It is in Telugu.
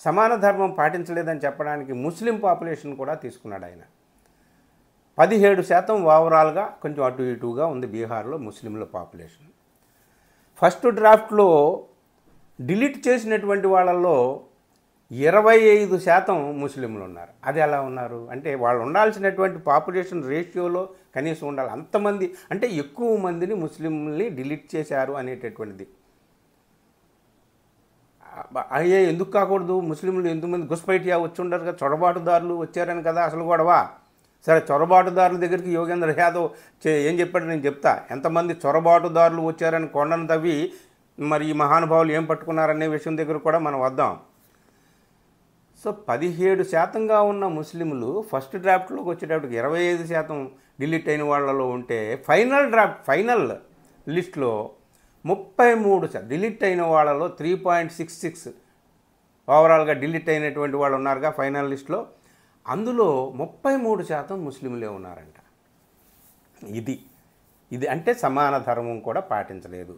సమాన ధర్మం పాటించలేదని చెప్పడానికి ముస్లిం పాపులేషన్ కూడా తీసుకున్నాడు ఆయన. 17% ఓవరాల్గా కొంచెం అటు ఇటుగా ఉంది బీహార్లో ముస్లింల పాపులేషన్. ఫస్ట్ డ్రాఫ్ట్లో డిలీట్ చేసినటువంటి వాళ్ళల్లో 25% ముస్లింలు ఉన్నారు. అది ఎలా ఉన్నారు అంటే వాళ్ళు ఉండాల్సినటువంటి పాపులేషన్ రేషియోలో కనీసం ఉండాలి. అంతమంది అంటే ఎక్కువ మందిని ముస్లింని డిలీట్ చేశారు అనేటటువంటిది. అయ్యే ఎందుకు కాకూడదు, ముస్లింలు ఎంతమంది గుస్పైటియా వచ్చి ఉండరు కదా, చొరబాటుదారులు వచ్చారని కదా అసలు గొడవ. సరే, చొరబాటుదారుల దగ్గరికి యోగేంద్ర యాదవ్ ఏం చెప్పాడు నేను చెప్తా. ఎంతమంది చొరబాటుదారులు వచ్చారని కొండను తవ్వి మరి ఈ మహానుభావులు ఏం పట్టుకున్నారనే విషయం దగ్గర కూడా మనం వద్దాం. సో 17%గా ఉన్న ముస్లింలు ఫస్ట్ డ్రాఫ్ట్లోకి వచ్చేటప్పటికి 25% డిలీట్ అయిన వాళ్ళలో ఉంటే ఫైనల్ లిస్ట్లో 33% డిలీట్ అయిన వాళ్ళలో 3.66 ఓవరాల్గా డిలీట్ అయినటువంటి వాళ్ళు ఉన్నారుగా ఫైనల్ లిస్ట్లో. అందులో 33% ముస్లింలే ఉన్నారంట. ఇది అంటే సమాన ధర్మం కూడా పాటించలేదు.